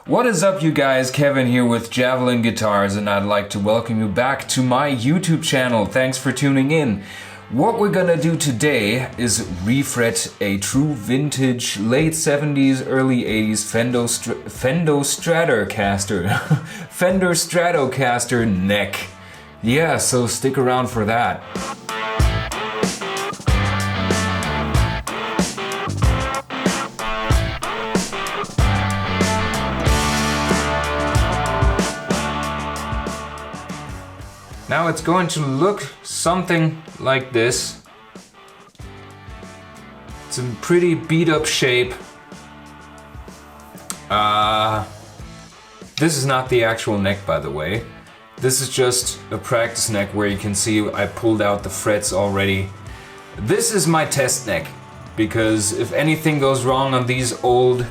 What is up, you guys? Kevin here with Javelin Guitars, and I'd like to welcome you back to my YouTube channel. Thanks for tuning in. What we're gonna do today is refret a true vintage late 70s, early 80s Fender Stratocaster Fender Stratocaster neck. Yeah, so stick around for that. Now it's going to look something like this. It's in pretty beat up shape. This is not the actual neck, by the way. This is just a practice neck where you can see I pulled out the frets already. This is my test neck, because if anything goes wrong on these old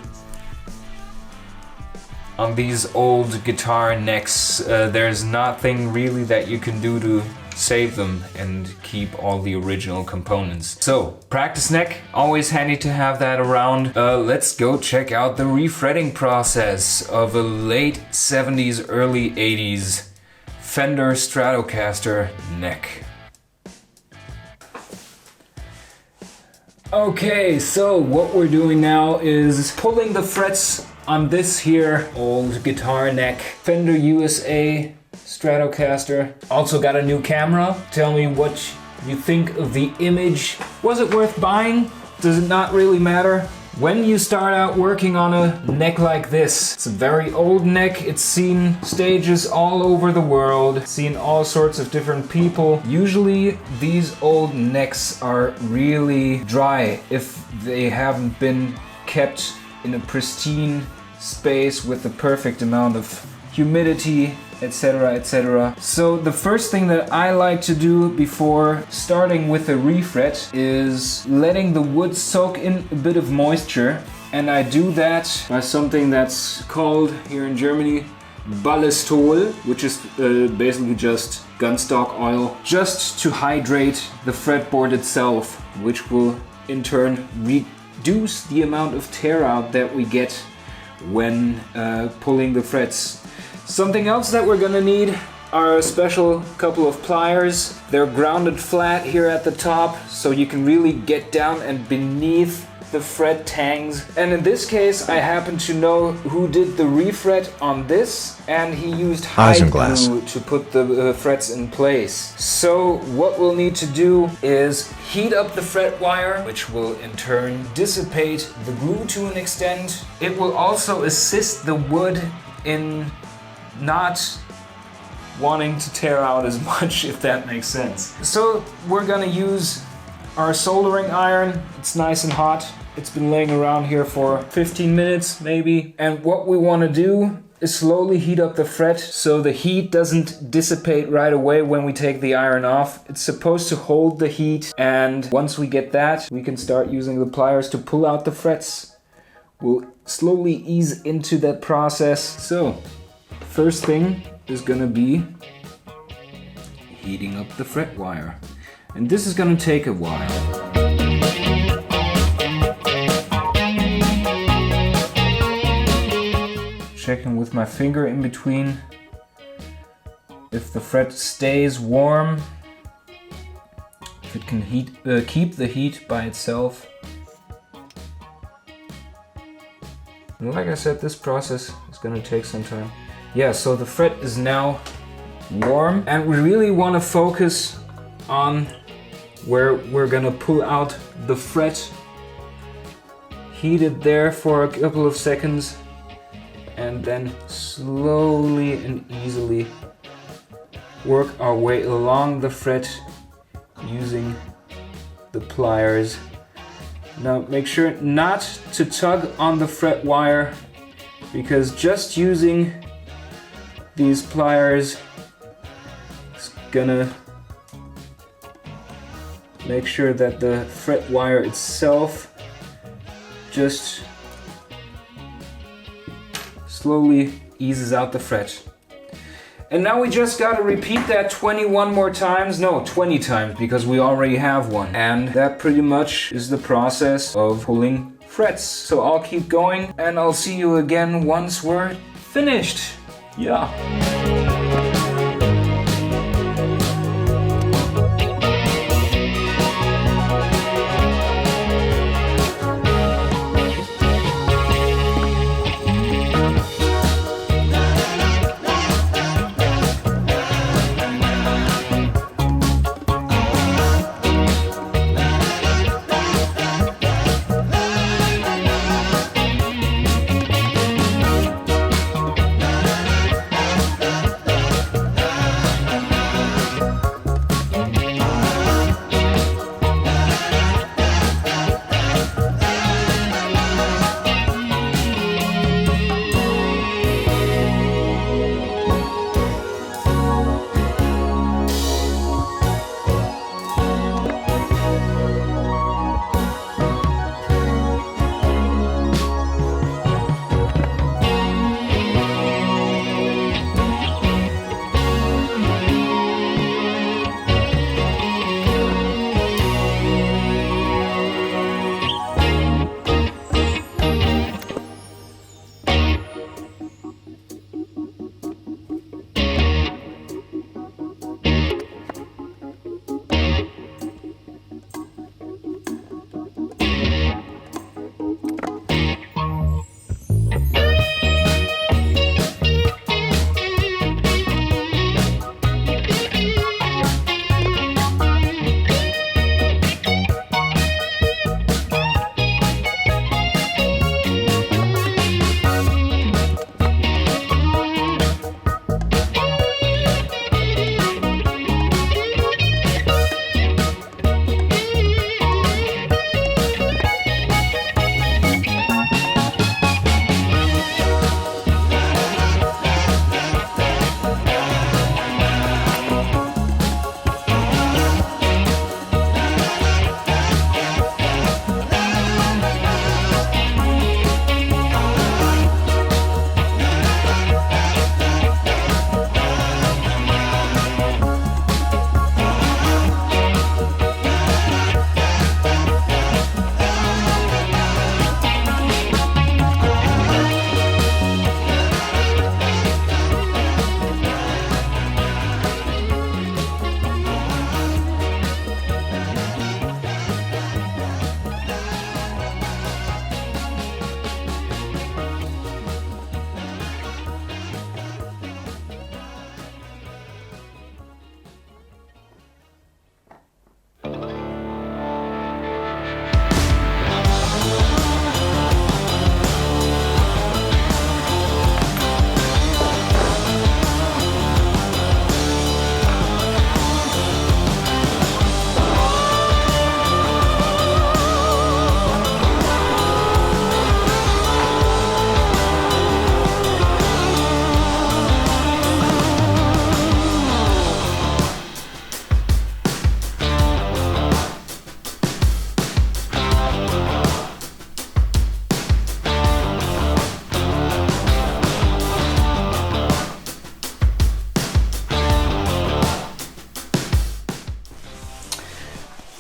guitar necks, there's nothing really that you can do to save them and keep all the original components. So, practice neck, always handy to have that around. Let's go check out the refretting process of a late 70s, early 80s Fender Stratocaster neck. Okay, so what we're doing now is pulling the frets on this here old guitar neck Fender USA Stratocaster. Also got a new camera. Tell me what you think of the image. Was it worth buying? Does it not really matter? When you start out working on a neck like this, it's a very old neck. It's seen stages all over the world, seen all sorts of different people. Usually these old necks are really dry if they haven't been kept in a pristine space with the perfect amount of humidity, etc, etc. So the first thing that I like to do before starting with a refret is letting the wood soak in a bit of moisture, and I do that by something that's called here in Germany Ballistol, which is basically just gunstock oil, just to hydrate the fretboard itself, which will in turn reduce the amount of tear out that we get when pulling the frets. Something else that we're gonna need are a special couple of pliers. They're grounded flat here at the top, so you can really get down and beneath the fret tangs. And in this case, I happen to know who did the refret on this, and he used hide glue to put the frets in place. So what we'll need to do is heat up the fret wire, which will in turn dissipate the glue to an extent. It will also assist the wood in not wanting to tear out as much, if that makes sense. So we're gonna use our soldering iron. It's nice and hot. It's been laying around here for 15 minutes maybe. And what we want to do is slowly heat up the fret so the heat doesn't dissipate right away when we take the iron off. It's supposed to hold the heat, and once we get that, we can start using the pliers to pull out the frets. We'll slowly ease into that process. So, first thing is gonna be heating up the fret wire. And this is gonna take a while. Checking with my finger in between if the fret stays warm, if it can keep the heat by itself. And like I said, this process is gonna take some time. Yeah, so the fret is now warm, and we really want to focus on where we're gonna pull out the fret. Heat it there for a couple of seconds, and then slowly and easily work our way along the fret using the pliers. Now make sure not to tug on the fret wire, because just using these pliers is gonna make sure that the fret wire itself just slowly eases out the fret. And now we just gotta repeat that 21 more times. No, 20 times, because we already have one. And that pretty much is the process of pulling frets. So I'll keep going and I'll see you again once we're finished. Yeah.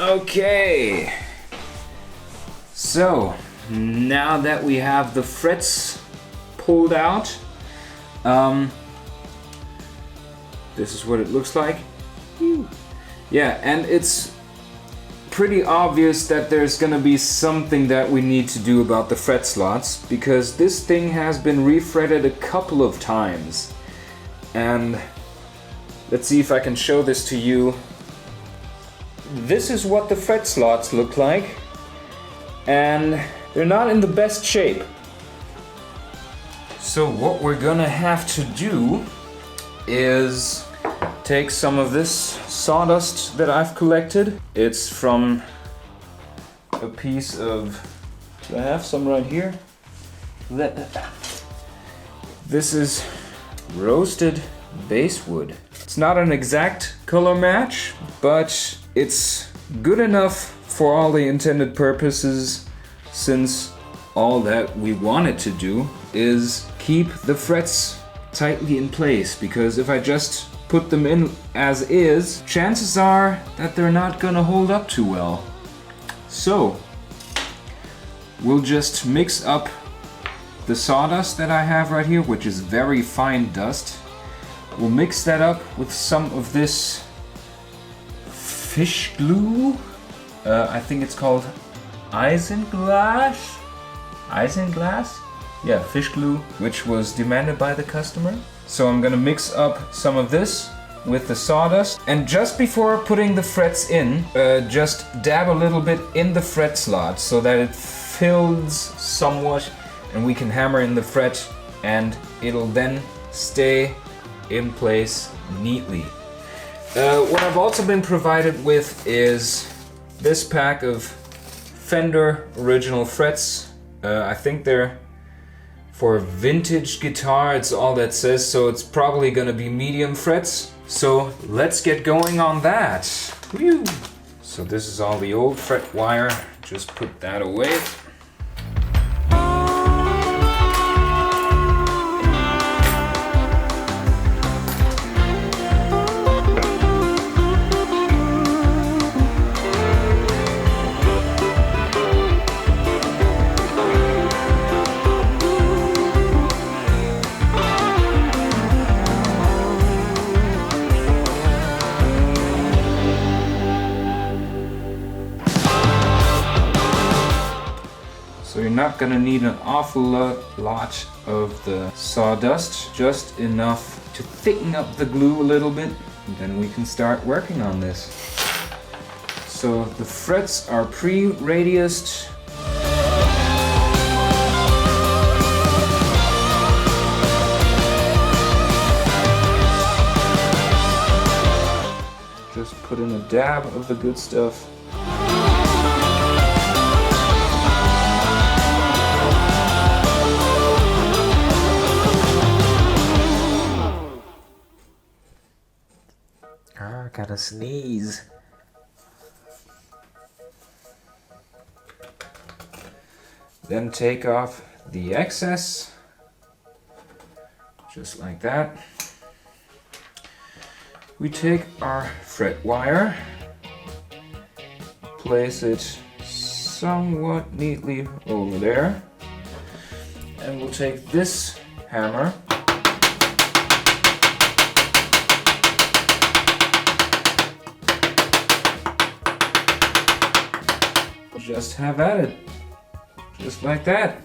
Okay, so now that we have the frets pulled out, this is what it looks like. Yeah, and it's pretty obvious that there's gonna be something that we need to do about the fret slots, because this thing has been refretted a couple of times. And let's see if I can show this to you. This is what the fret slots look like, and they're not in the best shape. So what we're gonna have to do is take some of this sawdust that I've collected. It's from a piece of, do I have some right here? This is roasted basswood. It's not an exact color match, but it's good enough for all the intended purposes, since all that we wanted to do is keep the frets tightly in place, because if I just put them in as is, chances are that they're not gonna hold up too well. So we'll just mix up the sawdust that I have right here, which is very fine dust. We'll mix that up with some of this fish glue. I think it's called isinglass? Isinglass? Yeah, fish glue, which was demanded by the customer. So I'm gonna mix up some of this with the sawdust, and just before putting the frets in, just dab a little bit in the fret slot so that it fills somewhat, and we can hammer in the fret and it'll then stay in place neatly. What I've also been provided with is this pack of Fender original frets. I think they're for a vintage guitar, it's all that says, so it's probably gonna be medium frets. So let's get going on that. Whew. So this is all the old fret wire, just put that away. So you're not gonna need an awful lot of the sawdust, just enough to thicken up the glue a little bit, and then we can start working on this. So the frets are pre-radiused. Just put in a dab of the good stuff. I gotta sneeze. Then take off the excess, just like that. We take our fret wire, place it somewhat neatly over there, and we'll take this hammer just have at it, just like that.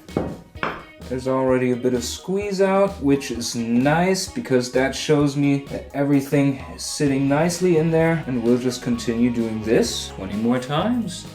There's already a bit of squeeze out, which is nice because that shows me that everything is sitting nicely in there, and we'll just continue doing this 20 more times.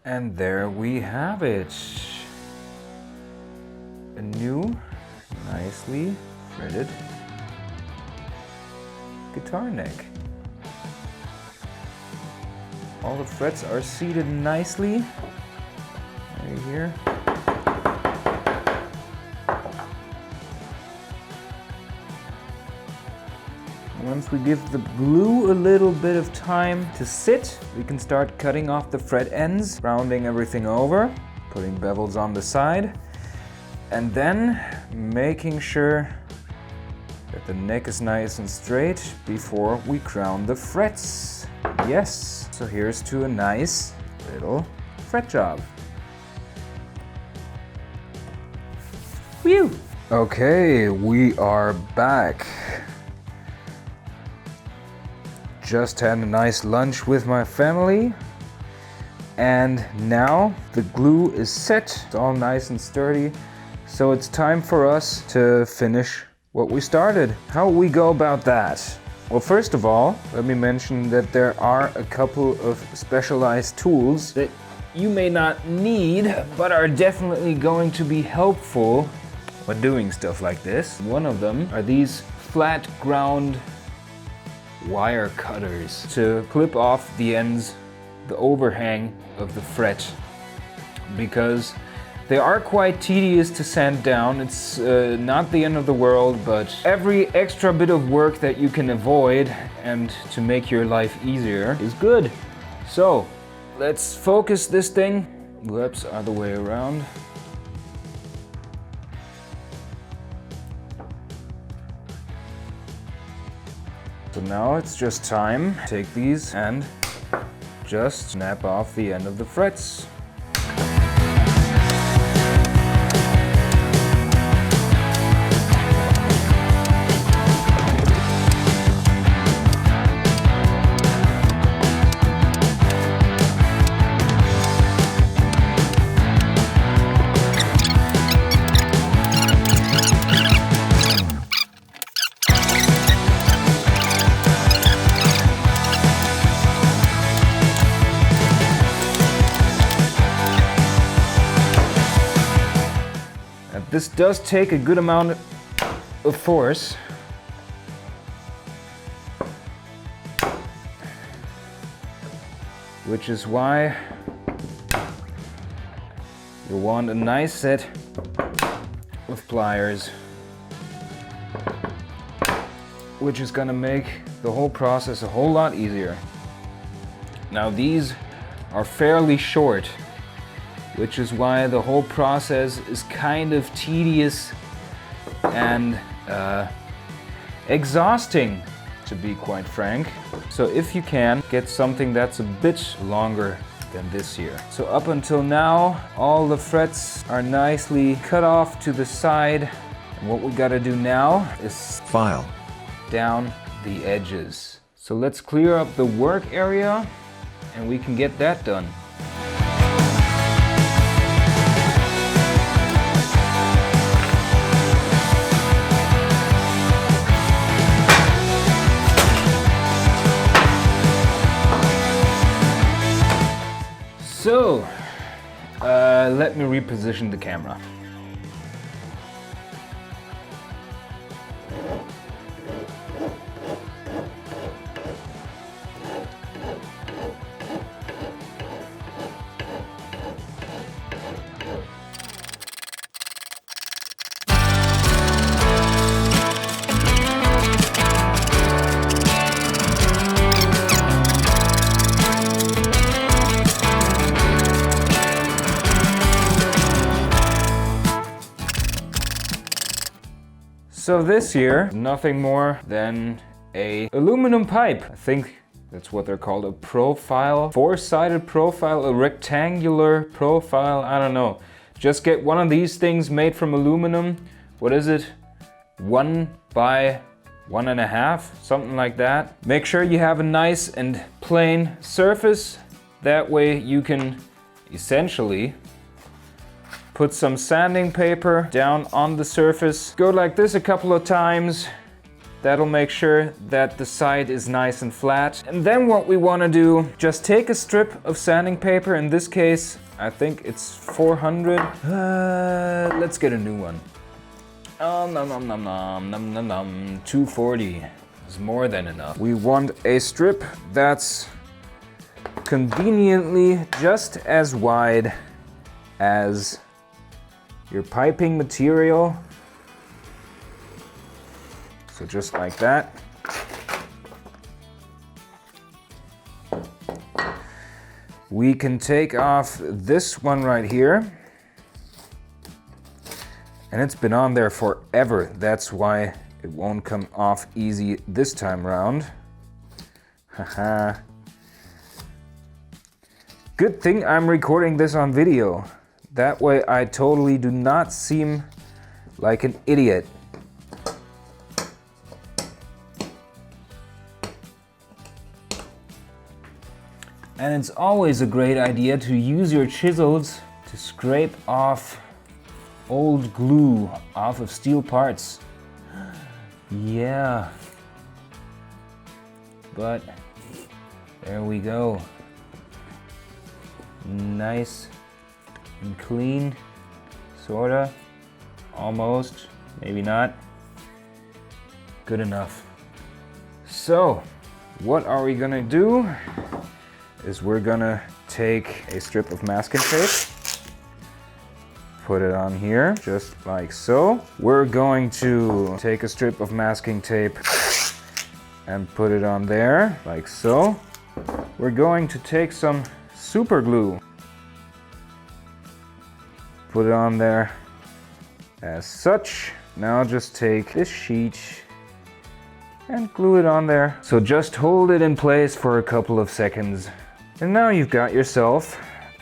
And there we have it. A new, nicely fretted guitar neck. All the frets are seated nicely right here. Once we give the glue a little bit of time to sit, we can start cutting off the fret ends, rounding everything over, putting bevels on the side, and then making sure that the neck is nice and straight before we crown the frets. Yes, so here's to a nice little fret job. Phew! Okay, we are back. Just had a nice lunch with my family, and now the glue is set. It's all nice and sturdy, so it's time for us to finish what we started. How we go about that? Well, first of all, let me mention that there are a couple of specialized tools that you may not need, but are definitely going to be helpful when doing stuff like this. One of them are these flat ground wire cutters to clip off the ends, the overhang of the fret, because they are quite tedious to sand down. It's not the end of the world, but every extra bit of work that you can avoid and to make your life easier is good. So let's focus this thing. Whoops, other way around. So now it's just time to take these and just snap off the end of the frets. This does take a good amount of force. Which is why you want a nice set of pliers, which is gonna make the whole process a whole lot easier. Now these are fairly short, which is why the whole process is kind of tedious and exhausting, to be quite frank. So if you can, get something that's a bit longer than this here. So up until now, all the frets are nicely cut off to the side. And what we gotta do now is file down the edges. So let's clear up the work area and we can get that done. So, let me reposition the camera. So this here, nothing more than a aluminum pipe. I think that's what they're called, a profile, four-sided profile, a rectangular profile, I don't know. Just get one of these things made from aluminum. What is it? 1 by 1.5, something like that. Make sure you have a nice and plain surface. That way you can essentially put some sanding paper down on the surface. Go like this a couple of times, That'll make sure that the side is nice and flat. And then what we want to do, just take a strip of sanding paper. In this case, I think it's 400. Let's get a new one. 240 is more than enough. We want a strip that's conveniently just as wide as your piping material. So just like that. We can take off this one right here. And it's been on there forever. That's why it won't come off easy this time around. Haha. Good thing I'm recording this on video. That way I totally do not seem like an idiot. And it's always a great idea to use your chisels to scrape off old glue off of steel parts. Yeah. But there we go. Nice and clean, sorta, almost, maybe not. Good enough. So, what are we gonna do? Is we're gonna take a strip of masking tape, put it on here, just like so. We're going to take a strip of masking tape and put it on there, like so. We're going to take some super glue, put it on there as such. Now just take this sheet and glue it on there. So just hold it in place for a couple of seconds. And now you've got yourself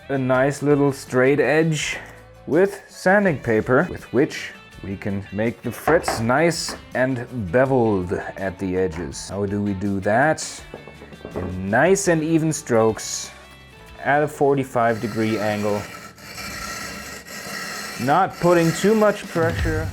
a nice little straight edge with sanding paper, with which we can make the frets nice and beveled at the edges. How do we do that? In nice and even strokes at a 45-degree angle. Not putting too much pressure.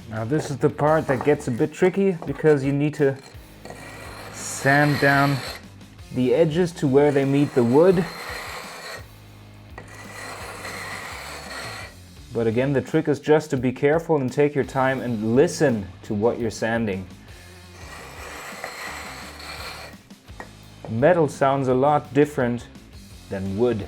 Now this is the part that gets a bit tricky because you need to sand down the edges to where they meet the wood. But again, the trick is just to be careful and take your time and listen to what you're sanding. Metal sounds a lot different than wood.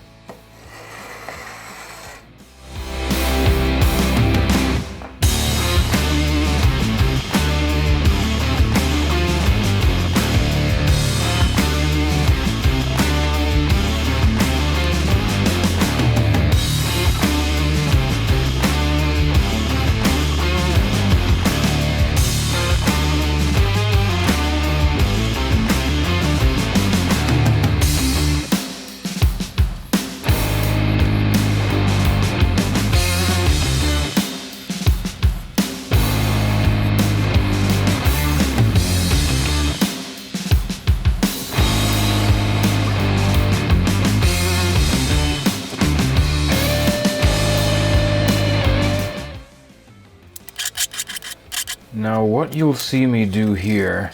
Now what you'll see me do here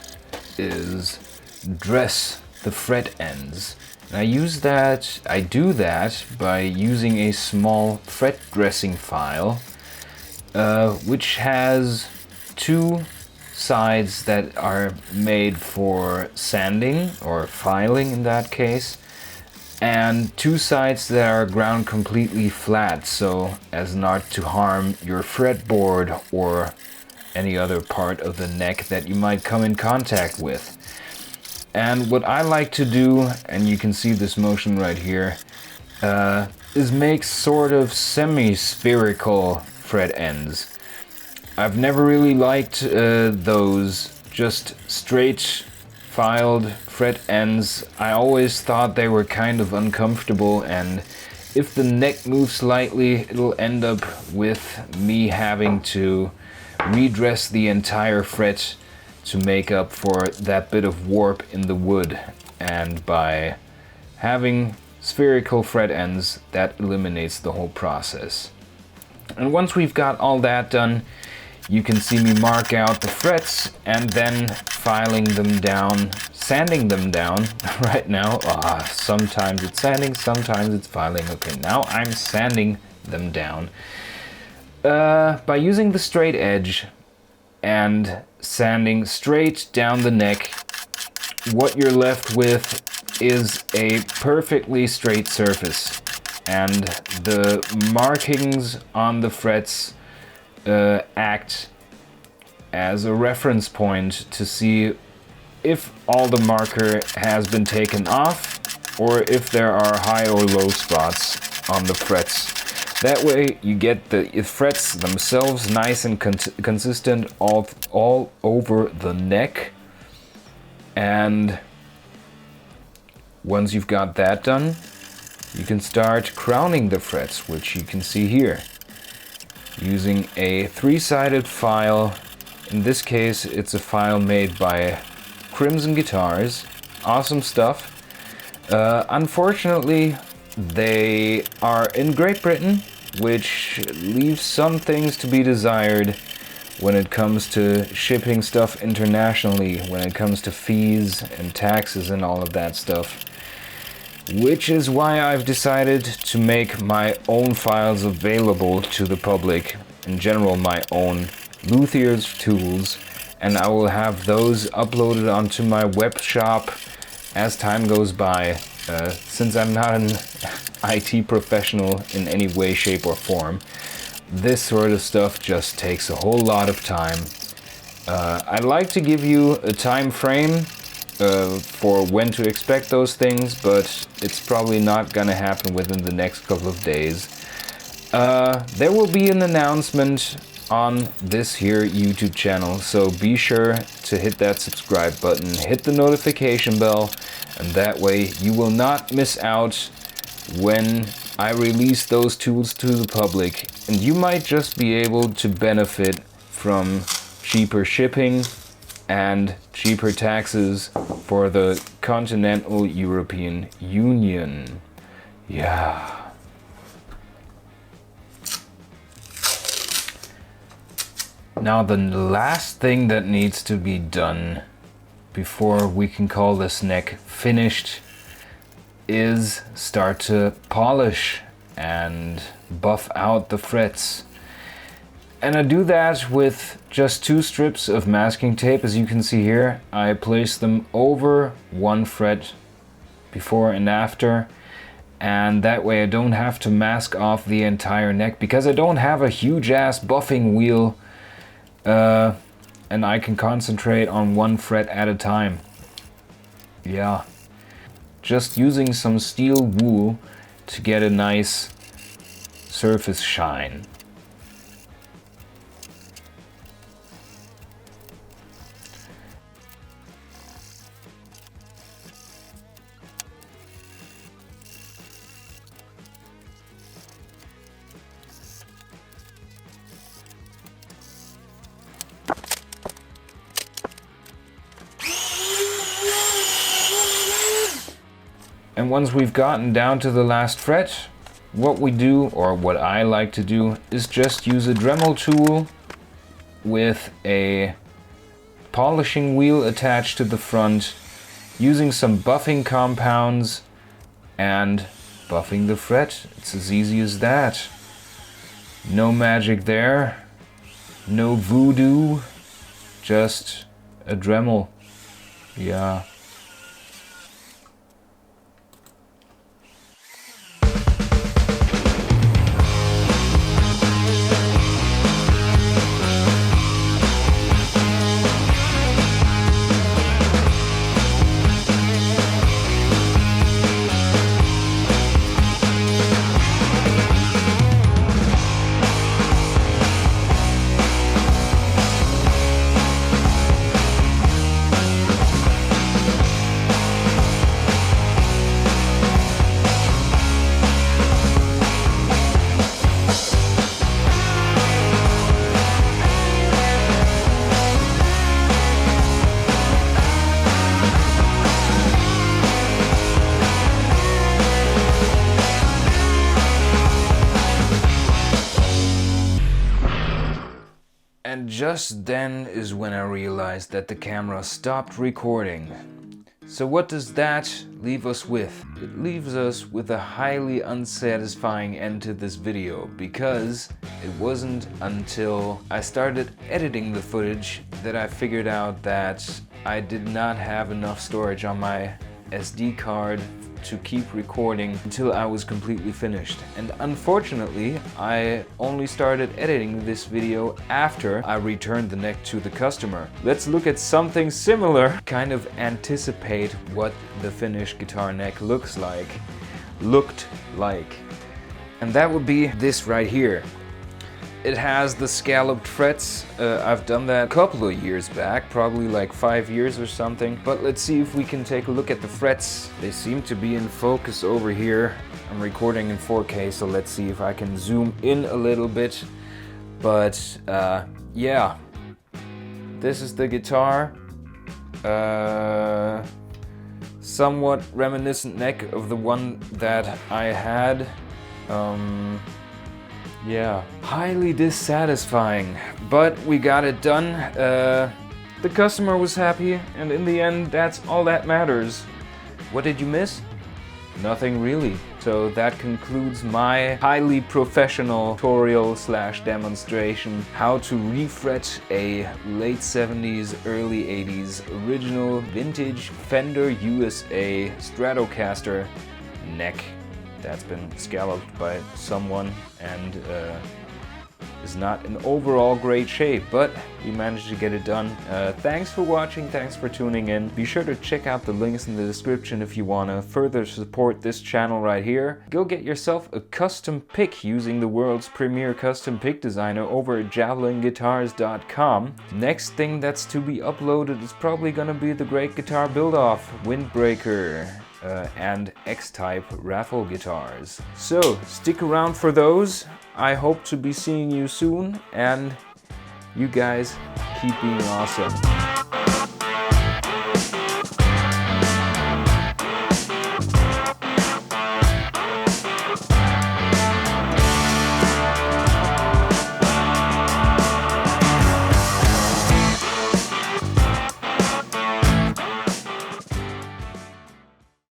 is dress the fret ends. And I do that by using a small fret dressing file, which has two sides that are made for sanding, or filing in that case, and two sides that are ground completely flat, so as not to harm your fretboard or any other part of the neck that you might come in contact with. And what I like to do, and you can see this motion right here, is make sort of semi-spherical fret ends. I've never really liked those just straight filed fret ends. I always thought they were kind of uncomfortable, and if the neck moves slightly, it'll end up with me having to redress the entire fret to make up for that bit of warp in the wood. And by having spherical fret ends, that eliminates the whole process. And once we've got all that done, you can see me mark out the frets and then filing them down, sanding them down right now. Sometimes it's sanding, sometimes it's filing. Okay, now I'm sanding them down. By using the straight edge and sanding straight down the neck, what you're left with is a perfectly straight surface. And the markings on the frets act as a reference point to see if all the marker has been taken off or if there are high or low spots on the frets. That way you get the frets themselves nice and consistent all over the neck. And once you've got that done, you can start crowning the frets, which you can see here. Using a 3-sided file. In this case, it's a file made by Crimson Guitars. Awesome stuff. Unfortunately, they are in Great Britain, which leaves some things to be desired when it comes to shipping stuff internationally, when it comes to fees and taxes and all of that stuff. Which is why I've decided to make my own files available to the public, in general my own luthier's tools, and I will have those uploaded onto my web shop as time goes by. Since I'm not an IT professional in any way, shape or form, this sort of stuff just takes a whole lot of time. I'd like to give you a time frame for when to expect those things, but it's probably not gonna happen within the next couple of days. There will be an announcement on this here YouTube channel, so be sure to hit that subscribe button, hit the notification bell, and that way you will not miss out when I release those tools to the public, and you might just be able to benefit from cheaper shipping and cheaper taxes for the continental European Union. Yeah. Now the last thing that needs to be done before we can call this neck finished is start to polish and buff out the frets. And I do that with just 2 strips of masking tape. As you can see here, I place them over one fret before and after, and that way I don't have to mask off the entire neck because I don't have a huge ass buffing wheel, and I can concentrate on one fret at a time. Yeah, just using some steel wool to get a nice surface shine. And once we've gotten down to the last fret, what we do, or what I like to do, is just use a Dremel tool with a polishing wheel attached to the front, using some buffing compounds and buffing the fret. It's as easy as that. No magic there, no voodoo, just a Dremel. Yeah. And just then is when I realized that the camera stopped recording. So what does that leave us with? It leaves us with a highly unsatisfying end to this video, because it wasn't until I started editing the footage that I figured out that I did not have enough storage on my SD card to keep recording until I was completely finished. And unfortunately, I only started editing this video after I returned the neck to the customer. Let's look at something similar, kind of anticipate what the finished guitar neck looked like. And that would be this right here. It has the scalloped frets. I've done that a couple of years back, probably like 5 years or something. But let's see if we can take a look at the frets. They seem to be in focus over here. I'm recording in 4K, so let's see if I can zoom in a little bit. But yeah, this is the guitar. Somewhat reminiscent neck of the one that I had. Yeah, highly dissatisfying, but we got it done. The customer was happy, and in the end, that's all that matters. What did you miss? Nothing really. So that concludes my highly professional tutorial / demonstration how to refret a late 70s, early 80s original vintage Fender USA Stratocaster neck that's been scalloped by someone and is not in overall great shape, but we managed to get it done. Thanks for watching, thanks for tuning in. Be sure to check out the links in the description if you want to further support this channel right here. Go get yourself a custom pick using the world's premier custom pick designer over at javelinguitars.com. Next thing that's to be uploaded is probably gonna be the Great Guitar Build-Off, Windbreaker, and X-Type raffle guitars. So stick around for those. I hope to be seeing you soon, and you guys keep being awesome.